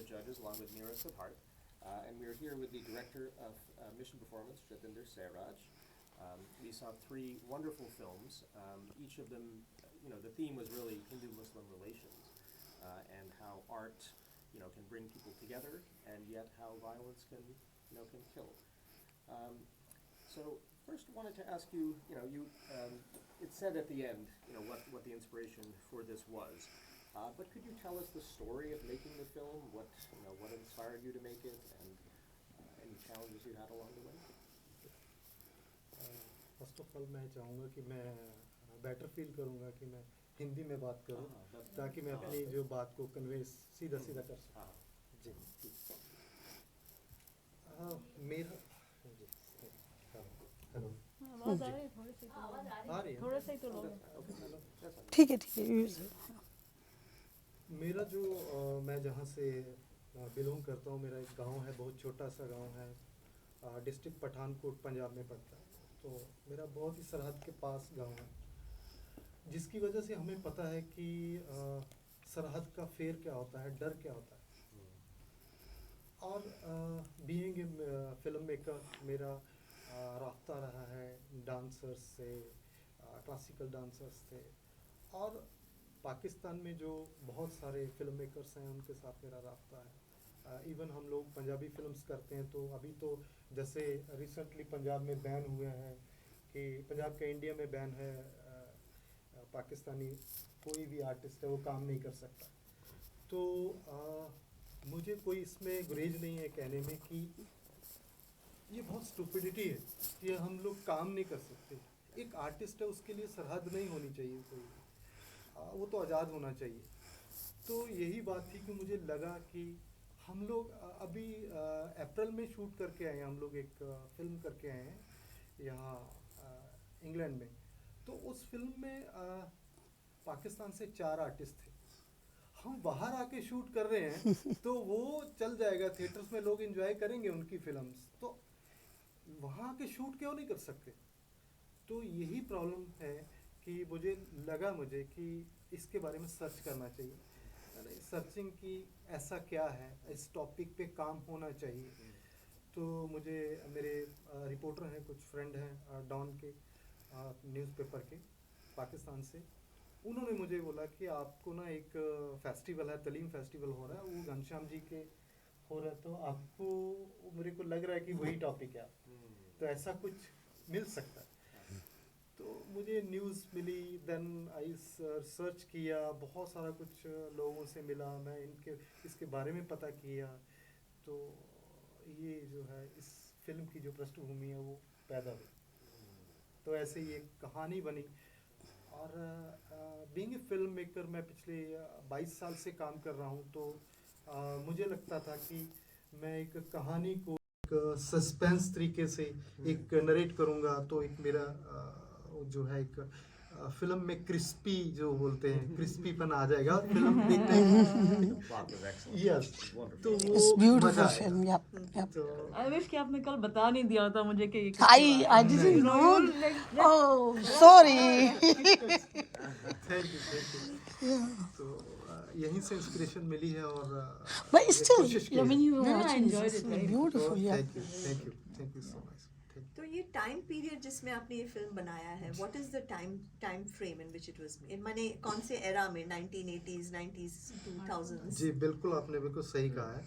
judges, along with Neera Siddharth. And we are here with the director of Mission Performance, Jatinder Sairaj. We saw 3 wonderful films. Each of them, the theme was really Hindu-Muslim relations and how art, can bring people together, and yet how violence can kill. So first, wanted to ask you, it said at the end, what the inspiration for this was. But could you tell us the story of making the film? What inspired you to make it, and any challenges you had along the way? First of all मैं चाहूँगा कि मैं better feel करूँगा कि मैं हिंदी में बात करूँ ताकि मैं अपनी जो बात को कन्वे सीधा सीधा कर सकूँ। जी मेरा जी हेलो आवाज़ आ रही है थोड़ी सी आ रही है थोड़ा सा ही तो लोग ठीक है मेरा जो मैं जहाँ से बिलोंग करता हूँ, मेरा एक गांव है, बहुत छोटा सा गांव है, डिस्ट्रिक्ट पठानकोट पंजाब में पड़ता है। तो मेरा बहुत ही सरहद के पास गांव है, जिसकी वजह से हमें पता है कि सरहद का फेर क्या होता है, डर क्या होता है। और बीइंग ए फिल्म मेकर मेरा रास्ता रहा है डांसर्स से, क्लासिकल डांसर्स से, और पाकिस्तान में जो बहुत सारे फिल्म मेकर्स हैं उनके साथ मेरा रास्ता है। इवन हम लोग पंजाबी फिल्म्स करते हैं, तो अभी तो जैसे रिसेंटली पंजाब में बैन हुए हैं कि पंजाब का इंडिया में बैन है, पाकिस्तानी कोई भी आर्टिस्ट है वो काम नहीं कर सकता। तो मुझे कोई इसमें गुरेज नहीं है कहने में कि ये बहुत स्टूपिडिटी है कि हम लोग काम नहीं कर सकते। एक आर्टिस्ट है, उसके लिए सरहद नहीं होनी चाहिए कोई, वो तो आज़ाद होना चाहिए। तो यही बात थी कि मुझे लगा कि हम लोग अभी अप्रैल में शूट करके आए हैं, हम लोग एक फ़िल्म करके आए हैं यहाँ इंग्लैंड में। तो उस फिल्म में पाकिस्तान से 4 आर्टिस्ट थे। हम बाहर आके शूट कर रहे हैं तो वो चल जाएगा, थिएटर्स में लोग एंजॉय करेंगे उनकी फिल्म्स, तो वहाँ आके शूट क्यों नहीं कर सकते। तो यही प्रॉब्लम है कि मुझे कि इसके बारे में सर्च करना चाहिए, सर्चिंग की ऐसा क्या है, इस टॉपिक पे काम होना चाहिए। तो मुझे मेरे रिपोर्टर हैं, कुछ फ्रेंड हैं डॉन के न्यूज़पेपर के पाकिस्तान से, उन्होंने मुझे बोला कि आपको ना एक फेस्टिवल है, तलीम फेस्टिवल हो रहा है, वो घनश्याम जी के हो रहा है, तो आपको, मेरे को लग रहा है कि वही टॉपिक है, तो ऐसा कुछ मिल सकता है। तो मुझे न्यूज़ मिली, देन आई सर्च किया, बहुत सारा कुछ लोगों से मिला, मैं इसके बारे में पता किया। तो ये जो है इस फिल्म की जो पृष्ठभूमि है वो पैदा हुई, तो ऐसे ही एक कहानी बनी। और बीइंग ए फिल्म मेकर मैं पिछले 22 साल से काम कर रहा हूँ, तो मुझे लगता था कि मैं एक कहानी को एक सस्पेंस तरीके से एक नरेट करूँगा, तो एक मेरा जो है एक फिल्म में क्रिस्पी जो बोलते हैं, क्रिस्पीपन आ जाएगा फिल्म देखने में। यस, तो वो मजा आएगा। तो आई विश कि आपने कल बता नहीं दिया होता मुझे कि I didn't know. Oh, sorry. Thank you. तो यहीं से इंस्पिरेशन मिली है, और But still, कोशिश की है। when you were No, I watching enjoyed this, it very beautiful, yeah. Thank you so much. तो ये टाइम पीरियड जिसमें आपने ये फिल्म बनाया है, what is the time frame in which it was, माने कौन से एरा में, 1980s 90s 2000s? जी बिल्कुल, आपने बिल्कुल सही कहा है।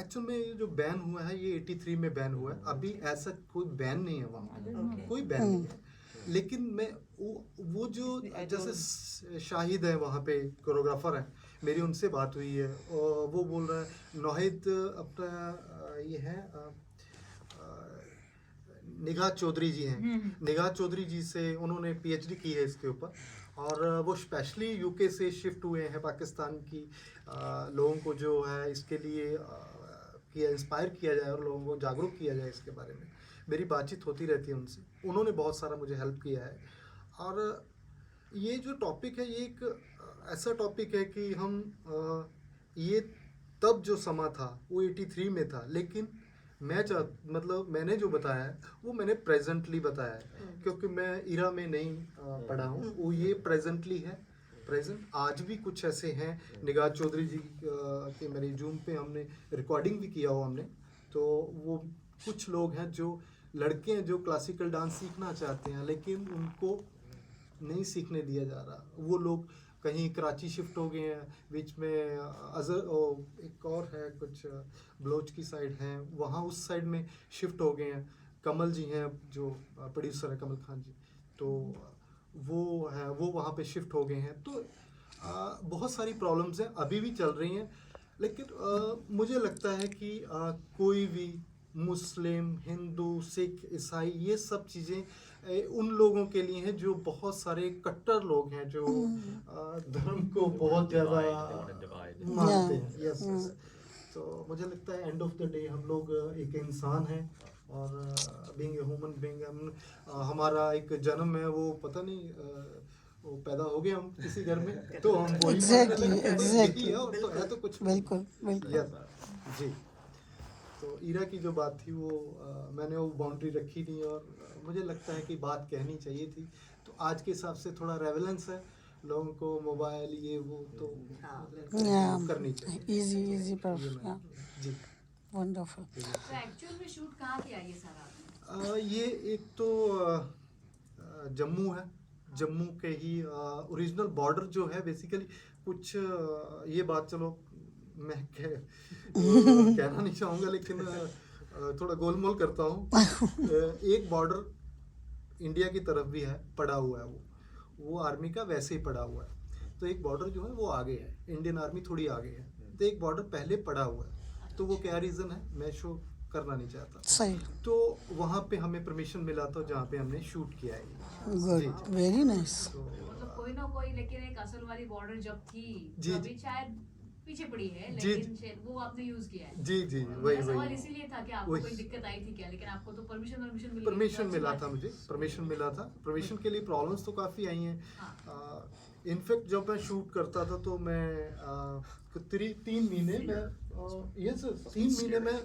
एक्चुअल में ये जो बैन हुआ है ये 83 में बैन हुआ है। अभी ऐसा कोई बैन नहीं है वहाँ पे, कोई बैन नहीं है। लेकिन मैं वो जो जैसे शाहिद है वहाँ पे, कोरियोग्राफर है, मेरी उनसे बात हुई है, और वो बोल रहा है नौहिद अपना ये है निगाह चौधरी जी हैं, निगाह चौधरी जी से उन्होंने पीएचडी की है इसके ऊपर, और वो स्पेशली यूके से शिफ्ट हुए हैं पाकिस्तान की लोगों को जो है इसके लिए इंस्पायर किया जाए और लोगों को जागरूक किया जाए इसके बारे में। मेरी बातचीत होती रहती है उनसे, उन्होंने बहुत सारा मुझे हेल्प किया है। और ये जो टॉपिक है ये एक ऐसा टॉपिक है कि हम ये तब जो समा था वो 83 में था, लेकिन मैंने जो बताया है वो मैंने प्रेजेंटली बताया है, क्योंकि मैं इरा में नहीं पढ़ा हूँ, वो ये प्रेजेंटली है। प्रेजेंट आज भी कुछ ऐसे हैं। निगाह चौधरी जी के मेरे जूम पे हमने रिकॉर्डिंग भी किया हुआ हमने, तो वो कुछ लोग हैं जो लड़के हैं जो क्लासिकल डांस सीखना चाहते हैं लेकिन उनको नहीं सीखने दिया जा रहा। वो लोग कहीं कराची शिफ्ट हो गए हैं, बीच में एक और है कुछ बलोच की साइड है, वहाँ उस साइड में शिफ्ट हो गए हैं। कमल जी हैं जो प्रोड्यूसर है, कमल खान जी, तो वो वहाँ पे शिफ्ट हो गए हैं। तो बहुत सारी प्रॉब्लम्स हैं, अभी भी चल रही हैं। लेकिन मुझे लगता है कि कोई भी मुस्लिम, हिंदू, सिख, ईसाई, ये सब चीज़ें उन लोगों के लिए हैं जो बहुत सारे कट्टर लोग हैं जो धर्म को बहुत ज़्यादा मानते हैं। यस, तो मुझे लगता है एंड ऑफ द डे हम लोग एक इंसान हैं और बीइंग ए ह्यूमन बीइंग, हमारा एक जन्म है, वो पता नहीं वो पैदा हो गए हम किसी घर में, तो हम वही एग्जैक्टली तो है तो कुछ बिल्कुल बिल्कुल। यस जी। तो ईरा की जो बात थी वो मैंने वो बाउंड्री रखी नहीं और मुझे लगता है कि बात कहनी चाहिए थी। तो आज के हिसाब से थोड़ा रेवेलेंस है लोगों को, मोबाइल ये वो, तो करनी चाहिए। इजी पर जी वंडरफुल। तो एक्चुअल में शूट कहाँ किया ये सारा आपने? ये एक तो जम्मू है, जम्मू के ही ओरिजिनल बॉर्डर जो है बेसिकली कुछ ये बात चलो मैं कहना नहीं चाहूँगा लेकिन थोड़ा गोलमोल करता हूँ। एक बॉर्डर इंडिया की तरफ भी है, पड़ा हुआ है, वो आर्मी का वैसे ही पड़ा हुआ है। तो एक बॉर्डर जो है वो आगे है, इंडियन आर्मी थोड़ी आगे है, तो एक बॉर्डर पहले पड़ा हुआ है। तो वो क्या रीज़न है मैं शो करना नहीं चाहता, सही। तो वहाँ पे हमें परमिशन मिला था जहाँ पे हमने शूट किया है। Good, very nice. मतलब कोई ना कोई, लेकिन एक असल वाली बॉर्डर जब थी जी, तो अभी शायद पीछे पड़ी है, जी, लेकिन शायद वो आपने यूज किया है। जी जी मेरा सवाल वही इसीलिए था कि आपको वही। कोई दिक्कत आई थी क्या, लेकिन आपको तो परमिशन परमिशन मिला था, मुझे परमिशन मिला था। परमिशन के लिए प्रॉब्लम्स तो काफ़ी आई हैं। इनफैक्ट जब मैं शूट करता था तो मैं 3 महीने में ये 3 महीने में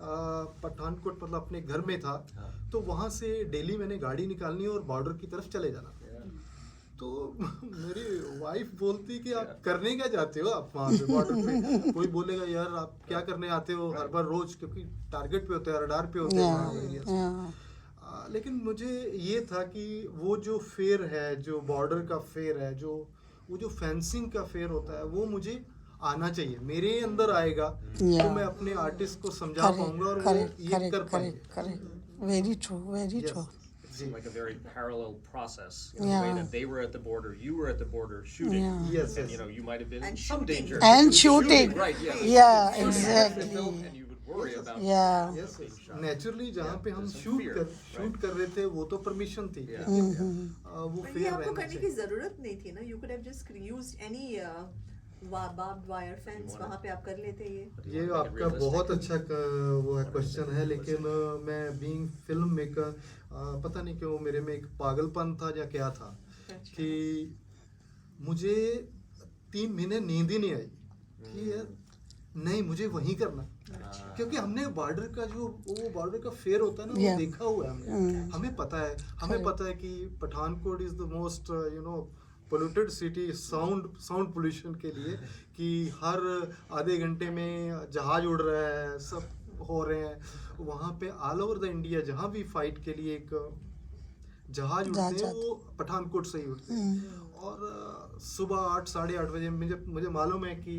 पठानकोट मतलब अपने घर में था, तो वहाँ से डेली मैंने गाड़ी निकालनी और बॉर्डर की तरफ चले जाना। तो मेरी वाइफ बोलती कि आप करने क्या जाते हो आप वहाँ पे बॉर्डर पे। कोई बोलेगा यार आप क्या करने आते हो हर बार रोज, क्योंकि टारगेट पे होते हैं, रडार पे होते हैं। लेकिन मुझे ये था कि वो जो फेयर है, जो बॉर्डर का फेयर है, वो जो फेंसिंग का फेयर होता है, वो मुझे आना चाहिए, मेरे अंदर आएगा तो मैं अपने आर्टिस्ट को समझा पाऊंगा और वो ये कर पाएंगे। Very true, very true. Like a very parallel process in the way that they were at the border, you were at the border shooting, Yes, and yes. you might have been in And some shooting. danger. And shooting. Right, yeah. Yeah, Shooting exactly. the film, and you would worry about Yeah. Yes, being shot. Naturally जहाँ पे हम There's some fear, shoot कर रहे थे वो तो permission थी, Yeah. वो पर ये फेयर आपको रहना करने की चाहिए। जरूरत नहीं थी ना, you could have just used any barbed wire fence, वहाँ पे आप कर लेते ये। ये आपका बहुत अच्छा वो है क्वेश्चन है, लेकिन मैं बीइंग फिल्म मेकर पता नहीं क्यों मेरे में एक पागलपन था या क्या था कि मुझे 3 महीने नींद ही नहीं आई कि यार नहीं मुझे वहीं करना, क्योंकि हमने बॉर्डर का जो वो बॉर्डर का फेयर होता है ना वो देखा हुआ है हमने, हमें पता है कि Pathankot is the most polluted city sound pollution के लिए, कि हर आधे घंटे में जहाज उड़ रहा है, सब हो रहे हैं वहाँ पे ऑल ओवर द इंडिया। जहाँ भी फाइट के लिए एक जहाज उड़ते हैं वो पठानकोट से ही उड़ते हैं। और सुबह 8 साढ़े 8 बजे मुझे मालूम है कि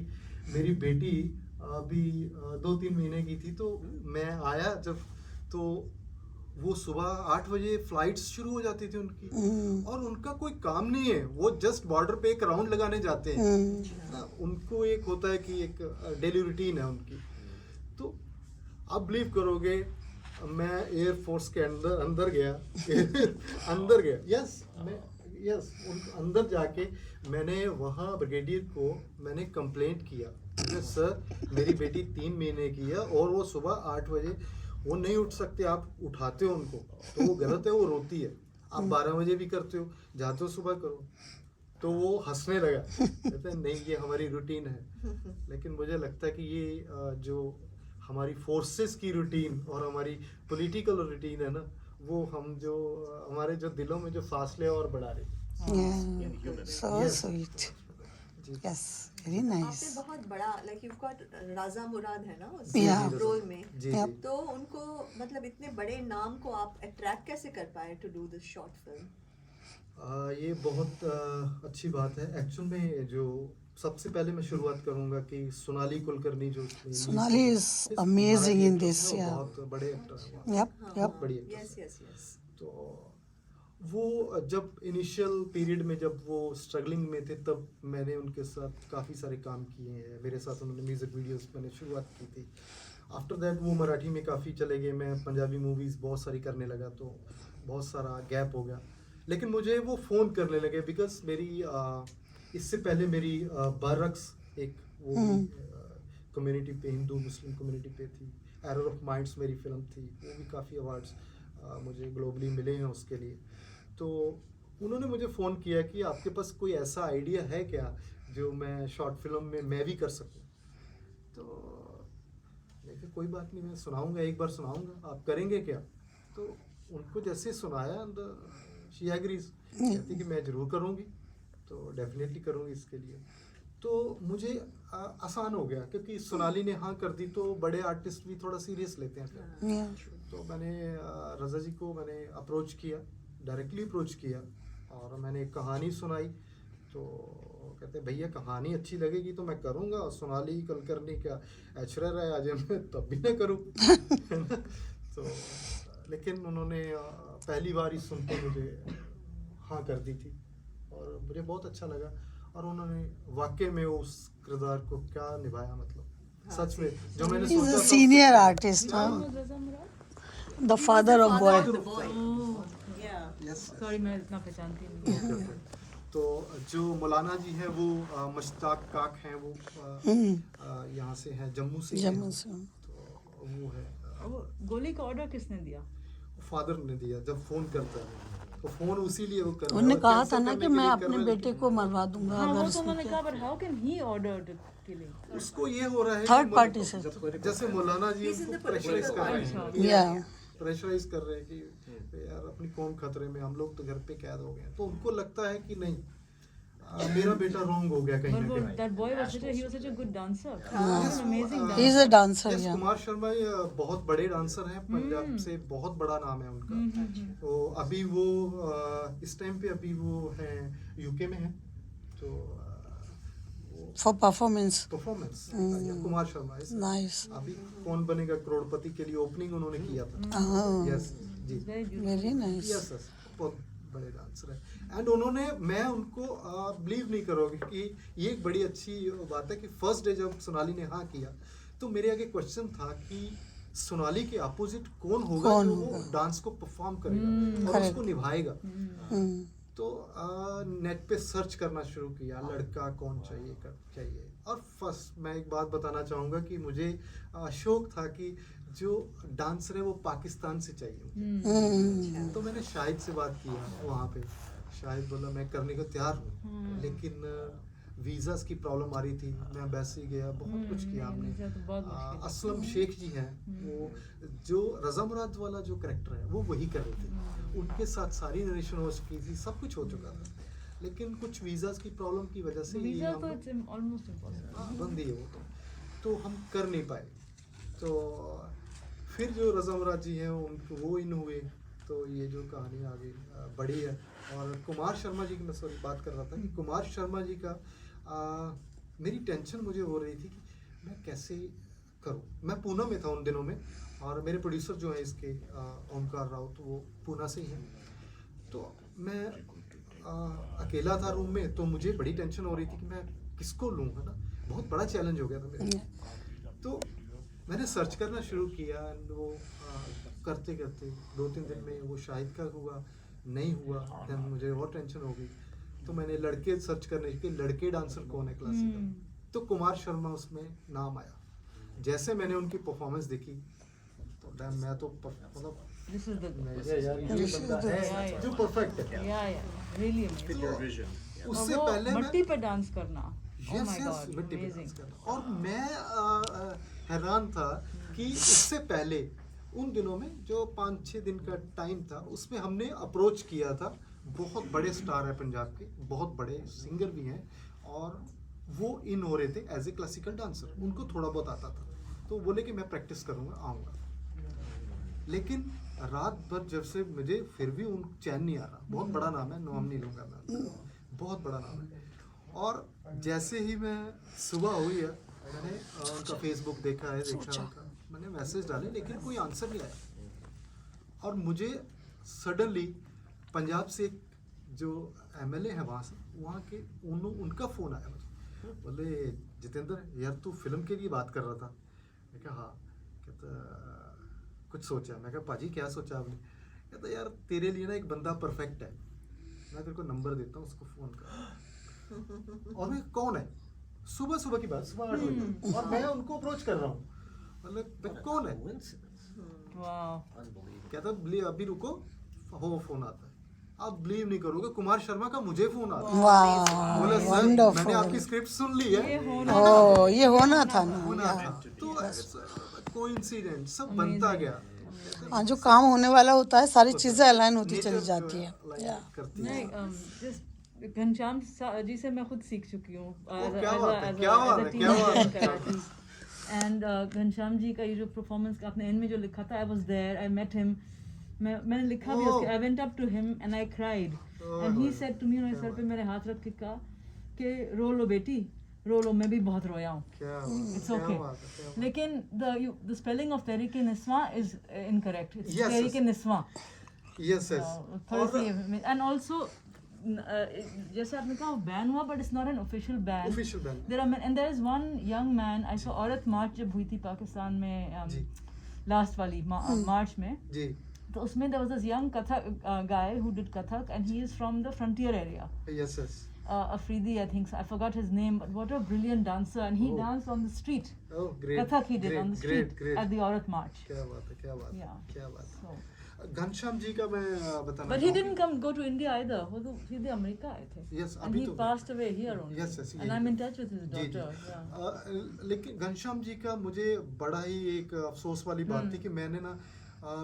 मेरी बेटी अभी 2-3 महीने की थी, तो मैं आया जब, तो वो सुबह 8 बजे फ्लाइट्स शुरू हो जाती थी उनकी, और उनका कोई काम नहीं है, वो जस्ट बॉर्डर पे एक राउंड लगाने जाते हैं ना, उनको एक होता है कि एक डेली रूटीन है उनकी। तो आप बिलीव करोगे मैं एयरफोर्स के अंदर गया यस अंदर जाके मैंने वहाँ ब्रिगेडियर को मैंने कंप्लेंट किया कि सर मेरी बेटी 3 महीने की है और वो सुबह 8 बजे वो नहीं उठ सकते, आप उठाते हो उनको तो वो गलत है, वो रोती है, आप 12 बजे भी करते हो, जाते हो सुबह करो। तो वो हंसने लगा, कहते हैं नहीं ये हमारी रूटीन है। लेकिन मुझे लगता है कि ये जो हमारी फोर्सेस की रूटीन और हमारी पॉलिटिकल रूटीन है ना, वो हम जो हमारे जो दिलों में जो फासले और बढ़ा रहे। So sweet. Yes, very आपने nice. बहुत बड़ा लाइक यू गॉट राजा मुराद है ना उस Yeah. रोल में, जी Yep. जी तो उनको मतलब इतने बड़े नाम को आप अट्रैक्ट कैसे कर पाए to do this short film? ये बहुत अच्छी बात है एक्चुअल में। जो सबसे पहले मैं शुरुआत करूंगा कि सोनाली कुलकर्णी जो Sonali is amazing in this, yeah. बहुत बड़े एक्टर हैं वो। Yep, हाँ, yep. बड़ी यस actress यस यस। तो वो जब इनिशियल पीरियड में जब वो स्ट्रगलिंग में थे तब मैंने उनके साथ काफ़ी सारे काम किए हैं। मेरे साथ उन्होंने म्यूज़िक वीडियोस मैंने शुरुआत की थी। आफ्टर दैट वो मराठी में काफ़ी चले गए, मैं पंजाबी मूवीज़ बहुत सारी करने लगा, तो बहुत सारा गैप हो गया। लेकिन मुझे वो फ़ोन करने लगे बिकॉज मेरी इससे पहले मेरी बरक्स एक वो कम्युनिटी पे, हिंदू मुस्लिम कम्युनिटी पे थी। एरर ऑफ माइंड्स मेरी फिल्म थी, वो भी काफ़ी अवार्ड्स मुझे ग्लोबली मिले हैं उसके लिए। तो उन्होंने मुझे फ़ोन किया कि आपके पास कोई ऐसा आइडिया है क्या जो मैं शॉर्ट फिल्म में मैं भी कर सकूं। तो देखिए कोई बात नहीं, मैं सुनाऊंगा, एक बार सुनाऊंगा, आप करेंगे क्या? तो उनको जैसे सुनाया शी एग्रीज, कहती कि मैं ज़रूर करूंगी, तो डेफिनेटली करूंगी इसके लिए। तो मुझे आसान हो गया क्योंकि सोनाली ने हाँ कर दी तो बड़े आर्टिस्ट भी थोड़ा सीरियस लेते हैं फिर। Yeah. तो मैंने रज़ा जी को मैंने अप्रोच किया, डायरेक्टली अप्रोच किया और मैंने एक कहानी सुनाई। तो कहते भैया कहानी अच्छी लगेगी तो मैं करूँगा, और सोनाली कुलकर्णी क्या ऐश्वर्या राय आ जाए मैं तब भी ना करूँ। तो लेकिन उन्होंने पहली बार ही सुनते मुझे हाँ कर दी थी और मुझे बहुत अच्छा लगा। और उन्होंने वाकई में उस किरदार को क्या निभाया, मतलब सच में जो मैंने He's सोचा a था senior उससे- artist, huh? Raza Murad? The father of boy. Yes. Sorry मैं इतना पहचानती नहीं। तो जो मौलाना जी हैं वो मुश्ताक काक हैं, वो यहाँ से हैं, जम्मू से हैं। जम्मू से। तो वो है वो गोली का ऑर्डर किसने दिया? फादर ने दिया। जब फोन करता है तो फोन उसी लिए वो कर रहा है। उन्होंने और कहा cancel था ना करने कि के मैं लिए अपने कर रहा है, बेटे को मरवा दूंगा हाँ अगर वो तो उसने उन्होंने किया। कहा, but how can he ordered killing? उसको ये हो रहा है Third कि party मतलब से। जैसे मौलाना जी He's in उनको the प्रेशराइज political कर रहे अच्छा। हैं, Yeah. प्रेशराइज कर रहे हैं कि यार अपनी कौम खतरे में, हम लोग तो घर पे कैद हो गए हैं। तो उनको लगता है कि नहीं मेरा बेटा रॉन्ग हो गया कहीं But ना वो कहीं। that boy was he was such a good dancer. He Yes, was an amazing वो, He's dancer. a dancer, yes, yeah. Kumar Sharma ये बहुत बड़े डांसर हैं, पंजाब से बहुत बड़ा नाम है उनका। तो अभी वो इस टाइम पे अभी वो हैं यूके में हैं। तो For performance. Performance Kumar Sharma is- Nice. अभी कौन बनेगा करोड़पति के लिए ओपनिंग उन्होंने किया था। Oh, यस जी, He's very beautiful. very nice. Yes yes, बहुत बड़े डांसर है। एंड उन्होंने, मैं उनको बिलीव नहीं करोगे कि ये एक बड़ी अच्छी बात है कि फर्स्ट डे जब सोनाली ने हाँ किया तो मेरे आगे क्वेश्चन था कि सोनाली के अपोजिट कौन होगा कौन जो होगा? वो डांस को परफॉर्म करेगा और उसको correct. निभाएगा। Hmm. तो नेट पे सर्च करना शुरू किया, लड़का कौन चाहिए चाहिए। और फर्स्ट मैं एक बात बताना चाहूँगा कि मुझे शौक था कि जो डांसर है वो पाकिस्तान से चाहिए मुझे। तो मैंने शाहिद से बात किया वहाँ पे, शाहिद बोला मैं करने को तैयार हूँ, लेकिन वीज़ास की प्रॉब्लम आ रही थी। मैं एम्बेसी गया, बहुत कुछ किया वीज़ा तो बहुत हमने। मुश्किल है। असलम शेख जी हैं, वो जो रज़ा मुराद वाला जो करेक्टर है वो वही कर रहे थे। उनके साथ सारी नरेशन हो चुकी थी, सब कुछ हो चुका था, लेकिन कुछ वीज़ास की प्रॉब्लम की वजह से ये वीजा हम तो लोग- it's almost impossible. बंदी है वो तो हम कर नहीं पाए। तो फिर जो रज़ा मुराद जी हैं उनको वो इन हुए, तो ये जो कहानी आगे बढ़ी है। और कुमार शर्मा जी की मैं सॉरी बात कर रहा था कि कुमार शर्मा जी का मेरी टेंशन मुझे हो रही थी कि मैं कैसे करूं। मैं पूना में था उन दिनों में, और मेरे प्रोड्यूसर जो हैं इसके ओमकार राउत, वो पूना से ही हैं। तो मैं अकेला था रूम में, तो मुझे बड़ी टेंशन हो रही थी कि मैं किसको लूँ, है ना। बहुत बड़ा चैलेंज हो गया था मेरे लिए। तो मैंने सर्च करना शुरू किया, एंड वो करते करते 2-3 दिन में वो शाहिद का हुआ, नहीं हुआ, देन मुझे और टेंशन हो गई। तो मैंने लड़के सर्च करने के, लड़के डांसर कौन है क्लासिकल, तो कुमार शर्मा उसमें नाम आया। जैसे मैंने उनकी परफॉर्मेंस देखी तो डैम मैं तो मतलब This is the मैं यार ये This is बंदा the- है जो परफेक्ट है। yeah really amazing. उससे और वो पहले मैं मट्टी पे डांस करना, oh Yes, my yes, god, मिट्टी पे amazing. डांस करना। और मैं हैरान था कि इससे पहले उन दिनों में जो 5-6 दिन का टाइम था, उसमें हमने अप्रोच किया था। बहुत बड़े स्टार है पंजाब के, बहुत बड़े सिंगर भी हैं, और वो इन हो रहे थे एज ए क्लासिकल डांसर, उनको थोड़ा बहुत आता था, तो बोले कि मैं प्रैक्टिस करूँगा, आऊँगा। लेकिन रात भर जब से मुझे फिर भी उन चैन नहीं आ रहा, बहुत बड़ा नाम है, नाम नहीं लूँगा मैं, बहुत बड़ा नाम है। और जैसे ही मैं सुबह हुई है, मैंने उनका फेसबुक देखा है, मैंने मैसेज डाले, लेकिन कोई आंसर नहीं आया। और मुझे सडनली पंजाब से जो एमएलए है वहाँ के उनका फ़ोन आया मुझे, बोले जितेंद्र यार तू फिल्म के लिए बात कर रहा था। मैं कहा हाँ। कहता कुछ सोचा? मैं कहा पाजी क्या सोचा आपने? कहता यार तेरे लिए ना एक बंदा परफेक्ट है, मैं तेरे को नंबर देता हूँ, उसको फ़ोन कर। और मैं कौन है? सुबह सुबह की बात, सुबह 8 बजे, और मैं उनको अप्रोच कर रहा हूँ, मतलब कौन है? वाह, कहता अभी रुको, हो फोन आता है। आप बिलीव नहीं करोगे, कुमार शर्मा का मुझे फोन आता है। वाह, बोला सर वंडरफुल। मैंने आपकी स्क्रिप्ट सुन ली है, ये होना ओ ये होना था ना। होना था। तो कोइंसिडेंट सब बनता गया। हाँ, जो काम होने वाला होता है सारी चीजें अलाइन होती चली जाती है। करती नहीं, है। जिस घनश्याम जी से मैं खुद सीख चुकी हूँ क्या बात है, क्या बात है, क्या बात है। एंड घनश्याम जी का ये जो परफॉर्मेंस आपने एंड में जो लिखा था, I was there, I met him, मैंने लिखा भी उसके, I went up to him and I cried and he said to me, उन्होंने सर पे मेरे हाथ रख के कहा कि रो लो बेटी, रो लो, मैं भी बहुत रोया हूँ, इट्स ओके। लेकिन the spelling of Tehreek Niswan is incorrect, it's Yes, Tehreek yes. Niswan. Yes yes. And also जैसे आपने कहा बैन हुआ, but it's not an official ban. Official ban. There are and there is one young man, I saw Aurat March जब हुई थी पाकिस्तान में, जी। Last वाली मार्च में, जी। तो उसमें there was this young Kathak guy who did Kathak, and he is from the frontier area, yes yes. Afridi I think, I forgot his name, but what a brilliant dancer, and he danced on the street, oh great. Kathak he did on the street at the Aurat March. क्या बात है, क्या बात है, Yeah. क्या बात So, है। घनश्याम जी का मैं बताना but he didn't go to India either, वो तो सीधे अमेरिका आए थे, Yes, and अभी he तो- passed away here only, Yes, yes, and यही I'm in है। touch with his ji, ji. daughter. Yeah. लेकिन घनश्याम जी का मुझे बड़ा ही एक अफसोस वाली बात थी कि मैंने ना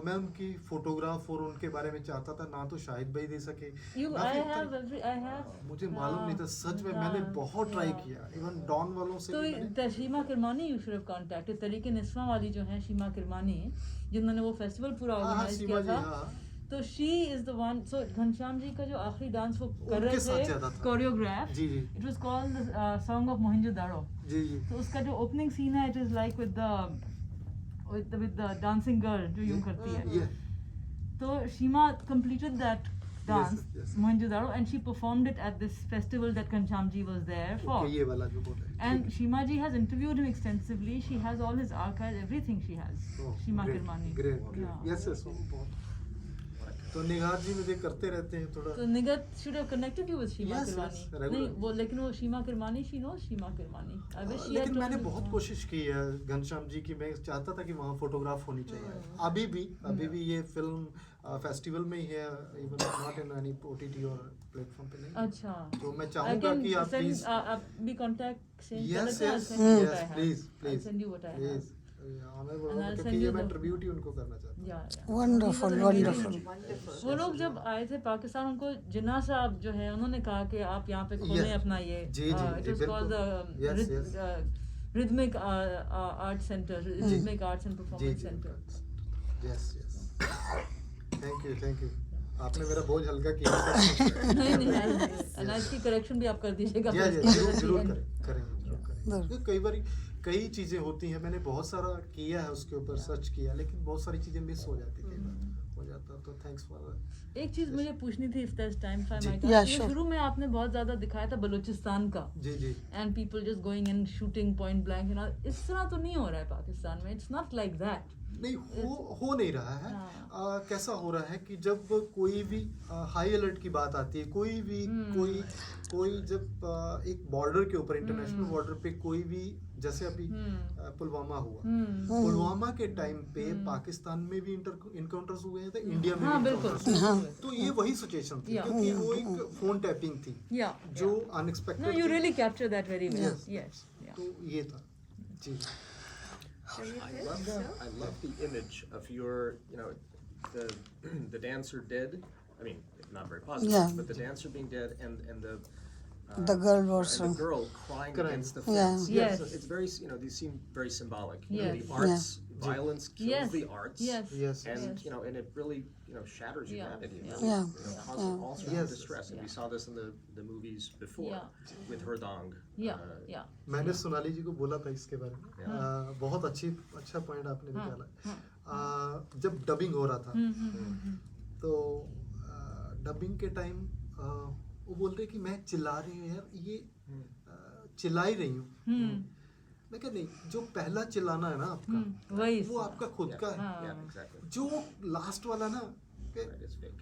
मैं उनकी फोटोग्राफ और उनके बारे में चाहता था, ना तो शाहिद भाई दे सके, ना I फिर have मुझे मालूम नहीं था सच में, मैंने बहुत ट्राई किया, इवन डॉन वालों से तो भी मैंने। Sheema Kirmani you should have contacted, तरीके निस्वां वाली जो है शीमा किरमानी, जिन्होंने वो फेस्टिवल पूरा हाँ, ऑर्गेनाइज सीमा किया जी, था, हाँ। तो शी इज द वन। सो घनश्याम जी का जो आखिरी डांस वो कर उनके साथ रहे ज्यादा थे था। कोरियोग्राफ, जी, जी। It was called the song of Mohenjodaro. जी जी। तो उसका जो ओपनिंग सीन है, it is like with the dancing girl जो यूं करती है, ये तो Sheema completed that dance, yes. Mohenjo-daro, and she performed it at this festival that Ghanshyam ji was there for. Okay, ये वाला जो बोल रहे हैं। And Shima ji has interviewed him extensively. She has all his archives, everything she has. Oh, Shima great, Kirmani. great, great. Yeah. Yes, yes, बहुत। तो निगाह जी मुझे करते रहते हैं थोड़ा। So Nigat should have connected you with Shima Yes, Kirmani. yes, regular. नहीं वो, लेकिन वो Shima Kirmani, she knows Shima Kirmani. I wish she had लेकिन told मैंने me. बहुत कोशिश की है घनश्याम जी की, मैं चाहता था कि वहाँ फोटोग्राफ होनी चाहिए। अभी भी ये फिल्म फेस्टिवल में ही है, even not in any OTT और प्लेटफॉर्म पे नहीं। अच्छा। तो मैं I चाहूंगा can कि आप send, प्लीज आप भी contact send Yes, करते हैं, I'll yes, send you what yes, I have. please, I'll please, send you what I have. Please honour And I'll क्योंकि send ये you मैं the- ट्रिब्यूट ही उनको करना चाहता हूँ। Yeah. Wonderful wonderful. Wonderful. वो लोग जब आए थे पाकिस्तान, उनको जिन्ना साहब जो है उन्होंने कहा कि आप यहाँ पे खोलें Yes. अपना ये, जी, जी, it जी, was called बिल्कुल। Yes, yes. the rhythmic art center, rhythmic arts and जी performance जी। center. Yes yes. Thank you. आपने मेरा बोझ हल्का किया। नहीं, अनाज की करेक्शन भी आप कर दीजिएगा। जी जी, जरूर जरूर करेंगे। जरूर। कई बार कई चीजें होती हैं, मैंने बहुत सारा किया है उसके ऊपर, सर्च किया, लेकिन बहुत सारी चीजें मिस हो जाती कई बार हो जाता। तो थैंक्स फॉर। एक चीज मुझे पूछनी थी, if there is time for my Yeah, time. sure. शुरू में आपने बहुत ज्यादा दिखाया था बलूचिस्तान का, जी जी। And people just going and shooting point blank, you know, इस तरह तो नहीं हो रहा है पाकिस्तान में, इट्स नॉट लाइक दैट। नहीं हो नहीं रहा है। हाँ। कैसा हो रहा है कि जब कोई भी हाई अलर्ट की बात आती है, कोई भी कोई जब एक बॉर्डर के ऊपर, इंटरनेशनल बॉर्डर पे कोई भी, जैसे अभी पुलवामा हुआ, पुलवामा के टाइम पे पाकिस्तान में भी इनकाउंटर्स हुए हैं, तो इंडिया में हाँ, भी बिल्कुल, encounters हुए। बिल्कुल। तो ये वही सिचुएशन थी, Yeah. क्योंकि वो एक फोन टैपिंग थी Yeah, जो yeah. Unexpected No, you really capture that very well. Yes. Yes. Yeah. तो ये था जी। I love the image of your, the dancer dead. I mean, not very positive, Yeah. but the dancer being dead, and The girl was and the girl crying Crying. against the Yeah. fence. Yes. So it's very, these seem very symbolic. Yes. The arts, violence kills Yes. the arts. Yes. Yes. And, Yes. and it really, shatters Yeah. humanity. Yeah. Really, Yeah. causes all sorts Yes. of distress. And we saw this in the movies before Yeah. with Herdang. Yeah, yeah. मैंने सोनाली जी को बोला था इसके बारे में Yeah. बहुत अच्छा point आपने निकाला जब डबिंग हो रहा था तो डबिंग के टाइम वो बोल रहे कि मैं चिल्ला रही हूँ यार ये चिल्ला ही रही हूँ मैं कहा नहीं जो पहला चिल्लाना है ना आपका वही वो आपका खुद का है Yeah, exactly. जो लास्ट वाला ना कि, Right, it's fake.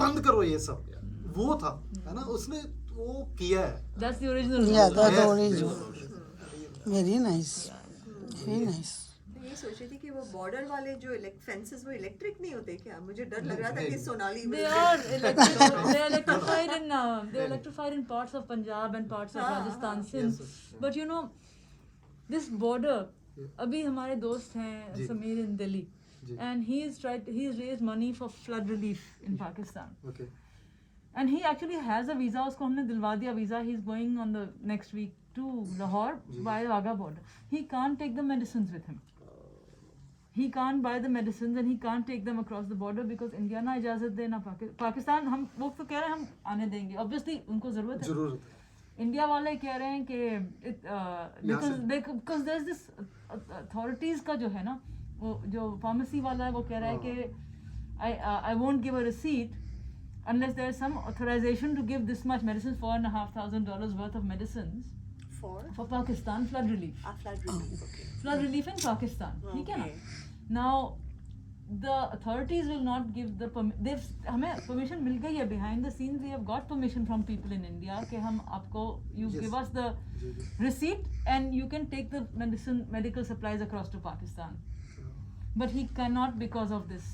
बंद करो ये सब वो था है ना उसने वो किया है That's the original. Yeah, role. that's the Yes, original. Very nice. Very nice. मैं ये सोच रही थी कि वो बॉर्डर वाले जो फेंसेस वो इलेक्ट्रिक नहीं होते क्या मुझे डर लग रहा था कि Sonali They are electrified in they're electrified in parts of Punjab and parts of Rajasthan, Sindh. Yes, But this border, अभी हमारे दोस्त हैं जी. समीर in Delhi, जी. and he's raised money for flood relief in Pakistan. Okay And he actually has a visa. उसको हमने दिलवा दिया visa. He's going on the next week to Lahore via Wagah border. He can't take the medicines with him. He can't buy the medicines and he can't take them across the border because India ना इजाज़त दे ना पाकिस्तान हम वो तो कह रहे हैं हम आने देंगे. Obviously उनको ज़रूरत है. जरूरत है इंडिया वाले कह रहे हैं कि because there's this authorities का जो है ना वो जो pharmacy वाला है वो कह रहा है कि I won't give a receipt unless there is some authorization to give this much medicine, $4,500 worth of medicines for Pakistan flood relief. flood relief okay Flood relief in Pakistan. ठीक है ना? Now the authorities will not give the हमें permission मिल गई है behind the scenes. We have got permission from people in India कि हम आपको you Yes. give us the receipt and you can take the medical supplies across to Pakistan. But he cannot because of this.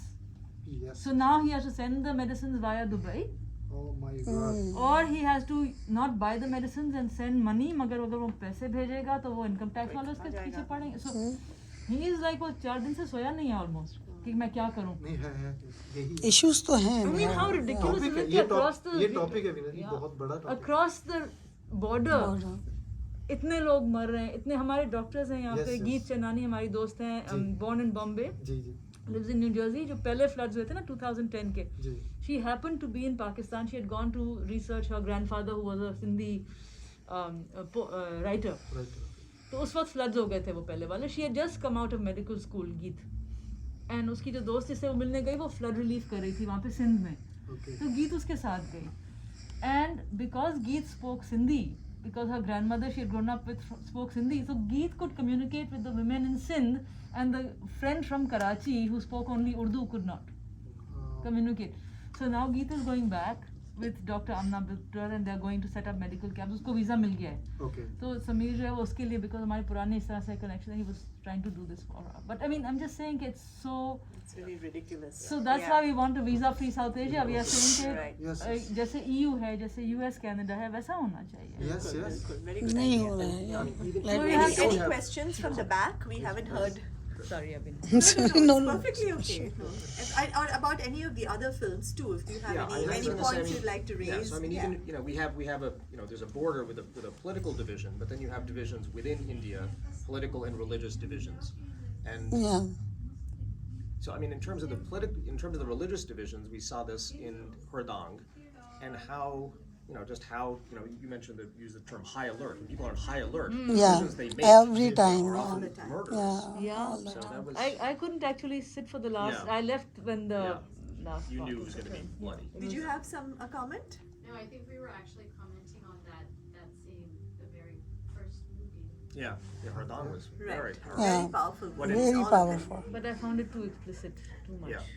Yes So now he has to send the medicines via Dubai, oh my God or he has to not buy the medicines and send money. मगर अगर वो पैसे भेजेगा तो वो income tax वाले उसके पीछे पड़ेंगे. So he is like वो 4 दिन से सोया नहीं है almost कि मैं क्या करूं. नहीं है यही Issues तो हैं. I mean, how ridiculous topic is है it ये across the ये टॉपिक है विनर जी Yeah. बहुत बड़ा टॉपिक across the border इतने लोग मर रहे हैं. इतने हमारे डॉक्टर्स हैं यहाँ Yes, पे. yes. गीत चनानी हमारी दोस्त हैं, जी. born in Bombay, ji ji lives in New Jersey. जो पहले floods हुए थे ना 2010 के, जी she happened to be in Pakistan. She had gone to research her grandfather who was a Sindhi writer. Right तो उस वक्त फ्लड्स हो गए थे वो पहले वाले. She had just come out of medical school गीत, एंड उसकी जो दोस्त जिससे वो मिलने गई वो फ्लड रिलीफ कर रही थी वहाँ पे सिंध में. ओके तो गीत उसके साथ गई, एंड बिकॉज गीत spoke Sindhi, because her grandmother she had grown up with spoke Sindhi, so Geet could communicate with the women in Sindh, and the friend from Karachi who spoke only Urdu could not communicate. So now Geet is going back with Dr. Amna Bittar and they are going to set up medical camps. उसको visa मिल गया है. Okay तो समीर जो है वो उसके लिए, because हमारे पुराने इस तरह से connection है, he was trying to do this for her. But I mean, I'm just saying it's so. it's really ridiculous So that's why we want a visa-free South Asia. We are saying Right. Yes, कि yes. जैसे EU है, जैसे US, Canada है, वैसा होना चाहिए. Yes yes very good नहीं idea. हो रहा है यार. So we have Any questions from the back? We haven't heard. Sorry, Abhin. No, No, it's no. perfectly okay. No. Or about any of the other films too, if you have Yeah, I any was gonna say, points you'd like to raise. Yeah, so I mean, even, we have a, there's a border with a political division, but then you have divisions within India, political and religious divisions. And Yeah. so, I mean, in terms of the religious divisions, we saw this in Herdang, and how, just how, you mentioned use the term high alert. When people are on high alert, the Yeah. decisions they make Every time. are Yeah. often the time. murderous. Yeah. So that was, I couldn't actually sit for the last. Yeah. I left when the Yeah. last. you part knew it was was going to be over. bloody. Did you have a comment? No, I think we were actually commenting on that scene, the very first movie. Yeah, Herdang was Right. very powerful. Yeah. Very powerful. What movies, Very all of them. powerful. But I found it too explicit, too much. Yeah.